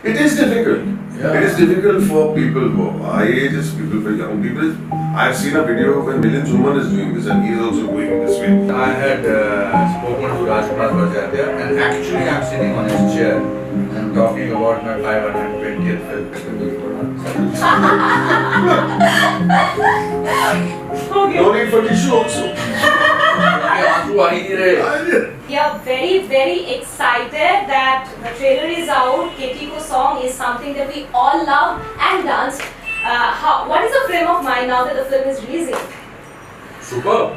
It is difficult. Yeah. It is difficult for people who are our age, it's people for young people. I've seen a video when Milind Zuman is doing this and he is also going this way. I had spoken to Rajkumar Bhattacharya and actually I'm sitting on his chair and talking about my 520th film. No need for tissue also. We are very, very excited that the trailer is out. Ketiko song is something that we all love and dance. What is the frame of mind now that the film is releasing? Superb.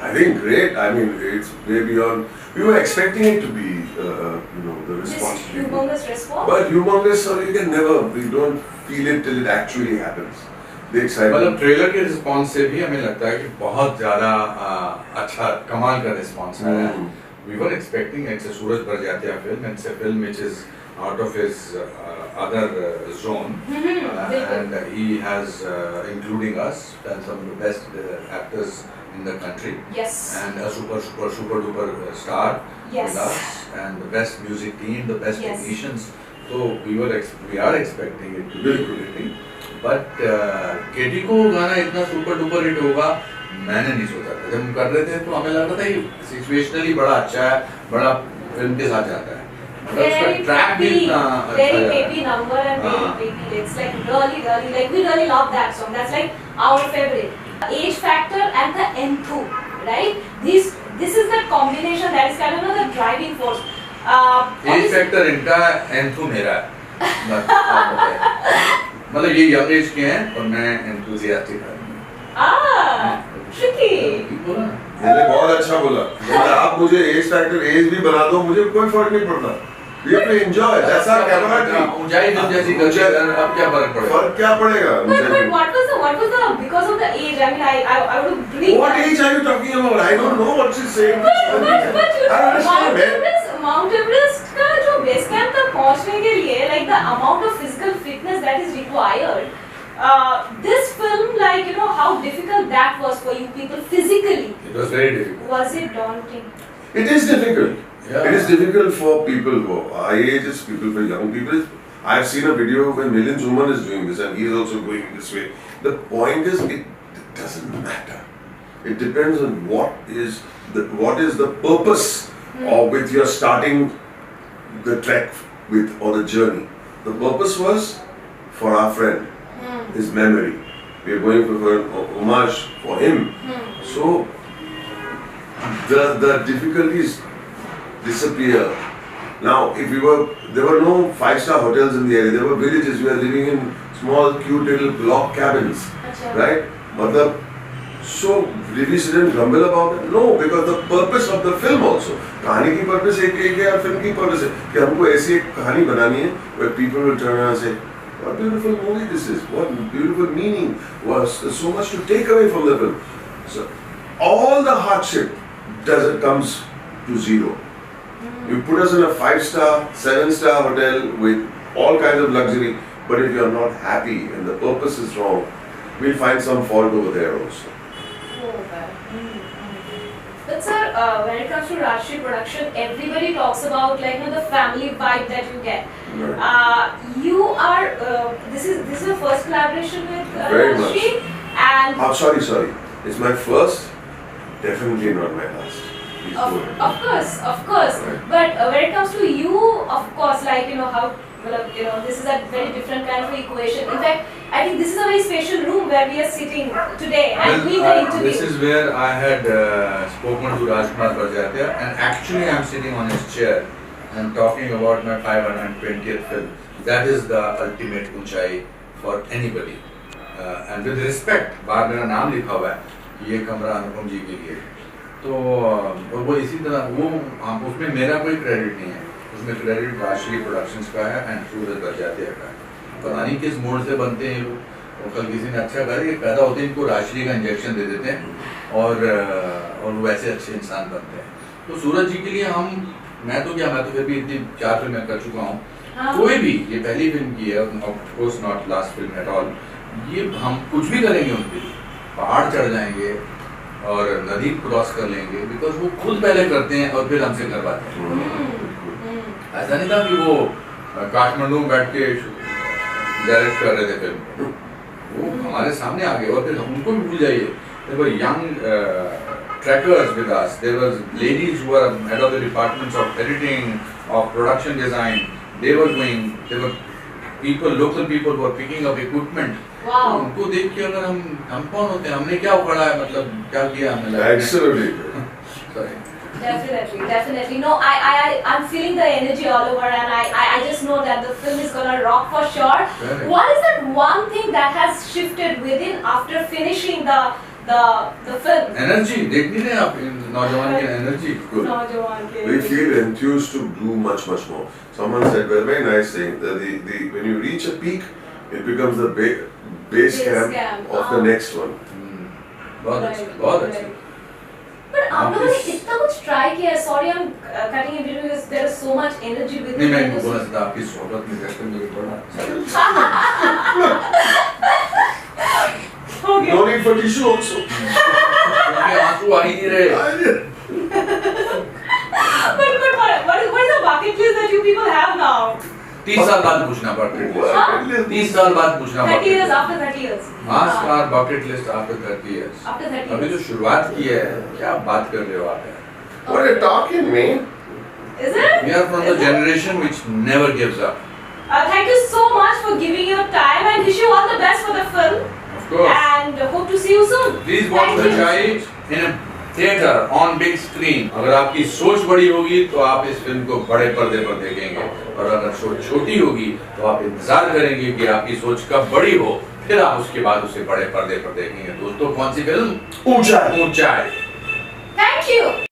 I think great. I mean, it's way beyond. We were expecting it to be, the response. This humongous response? But humongous, so you can never, we don't feel it till it actually happens. The excitement. मतलब trailer के response से भी हमें लगता है कि बहुत ज़्यादा अच्छा कमाल का रिस्पांस आया है. We were expecting it's a Suraj Barjatya film. It's a film which is out of his other zone, and he has, including us, done some of the best actors in the country. Yes. And a super duper star Yes. with us, and the best music team, the best Yes. technicians. So we are expecting it to be hitting. But केटी को गाना इतना super duper hit होगा मैंने नहीं सोचा था. जब हम कर रहे थे तो हमें लग रहा था कि सिचुएशनली बड़ा अच्छा है, बड़ा फिल्म के साथ जाता है. Very baby number and very baby. It's like really like we really love that song. That's like our favorite. Age factor and the enthu, right? This is the combination that is kind of the driving force. Age factor इनका enthu मेरा है. मतलब ये young age के हैं और मैं enthusiastic हूं. tricky. मैंने बहुत अच्छा बोला. आप मुझे एज फैक्टर एज भी बना दो, मुझे कोई फर्क नहीं पड़ता. We have to enjoy. That's our camaraderie. ऊंचाई फिल्म जैसी करके अब क्या फर्क पड़ेगा? फर्क क्या पड़ेगा? But what was the because of the age? I mean, I would believe. What age are you talking about? I don't know what she's saying. But Mount Everest का जो base camp तक पहुंचने के लिए, like the amount of physical fitness that is required. This film, like how difficult that was for you people physically. It was very difficult. Was it daunting? It is difficult. Yeah. It is difficult for people who are our age, it's people for young people. I've seen a video when Milind Zuman is doing this and he is also going this way. The point is, it doesn't matter. It depends on what is the purpose or with your starting the trek with or the journey. The purpose was for our friend, his memory. We are going for an homage for him. So the difficulties disappear. Now, there were no 5-star hotels in the area. There were villages. We were living in small, cute little block cabins, right? So did we sit and grumble about it? No, because the purpose of the film also. कहानी की purpose एक है और film की purpose है कि हमको ऐसी एक कहानी बनानी है where people will turn around and say, what beautiful movie this is! What beautiful meaning! Was so much to take away from the film. So all the hardship comes to zero. You put us in a 5-star, 7-star hotel with all kinds of luxury, but if you are not happy and the purpose is wrong, we'll find some fault over there also. But sir, when it comes to Rajshri production, everybody talks about the family vibe that you get. Right. You are this is your first collaboration with Very Rajshri, much. and Sorry. It's my first, definitely not my last. Please go ahead. of course. Right. But when it comes to you, of course, how this is a very different kind of equation. In fact, I think this is a very special room where we are sitting today and doing the interview. This is where I had spoken to Rajkumar Bhattacharya and actually I'm sitting on his chair and talking about my 520th film. That is the ultimate ऊंचाई for anybody. And with respect, बाहर मेरा नाम लिखा हुआ है, ये कमरा अनुपम जी के लिए. तो वो इसी तरह उसमें मेरा कोई क्रेडिट नहीं है. उसमें क्रेडिट राजश्री प्रोडक्शंस का है एंड सूरज बरजात्या का है. पता नहीं किस मोड से बनते हैं लोग. और कल किसी ने अच्छा कहा कि पैदा होते हैं इनको राजश्री का इंजेक्शन दे देते हैं और वैसे अच्छे इंसान बनते हैं. तो सूरज जी के लिए मैं तो फिर भी इतनी 4 फिल्में कर चुका हूँ. कोई भी ये पहली फिल्म की है, of course not last film at all. ये हम कुछ भी करेंगे उनके लिए. पहाड़ चढ़ जाएंगे और नदी क्रॉस कर लेंगे बिकॉज वो खुद पहले करते हैं और फिर हमसे करवाते हैं. ऐसा नहीं था कि वो काठमांडू में बैठ के डायरेक्ट कर रहे थे फिल्म, वो हमारे सामने आ गए और फिर उनको भी भूल जाइए, there were young trekkers with us, there was ladies who were head of the departments of editing, of production design, they were doing, there were people, local people who were picking up equipment. Wow. उनको देख के अगर हम कौन होते हैं, हमने क्या उखाड़ा है, मतलब क्या किया हमने? Absolutely. Sorry. Definitely. No, I'm feeling the energy all over, and I just know that the film is gonna rock for sure. Correct. What is that one thing that has shifted within after finishing the film? Energy, देख नहीं रहे आप इन नौजवान की energy? Good. नौजवान के We feel enthused to do much more. Someone said very nice thing that when you reach a peak, it becomes the base camp of the next one. बहुत अच्छा. But आप लोगों ने इतना कुछ try किया है. Sorry, I'm cutting in between because there is so much energy within. नहीं मैं बोलना चाहता आपकी सोहबत में रहकर मुझे बड़ा Okay. No need for tissue also. क्योंकि आंसू आ ही नहीं रहे. But what is the bucket list that you people have now? 30 साल बाद पूछना पड़ता है. 30 साल बाद पूछना पड़ता 30 years है. after 30 years. Ask our bucket list after 30 years. After 30 अभी years. तो शुरुआत की है, क्या बात कर रहे हो आप? What are you talking, man? Is it? We are from the generation which never gives up. Thank you so much for giving your time and wish you all the best for the film. Of course. And hope to see you soon. Please watch Thank the you. Chai in a theater on big screen. अगर आपकी सोच बड़ी होगी तो आप इस film को बड़े पर्दे पर देखेंगे, और अगर सोच छोटी होगी तो आप इंतजार करेंगे कि आपकी सोच कब बड़ी हो, फिर आप उसके बाद उसे बड़े पर्दे पर देखेंगे. दोस्तों, कौन सी फिल्म? ऊंचाई. Thank you.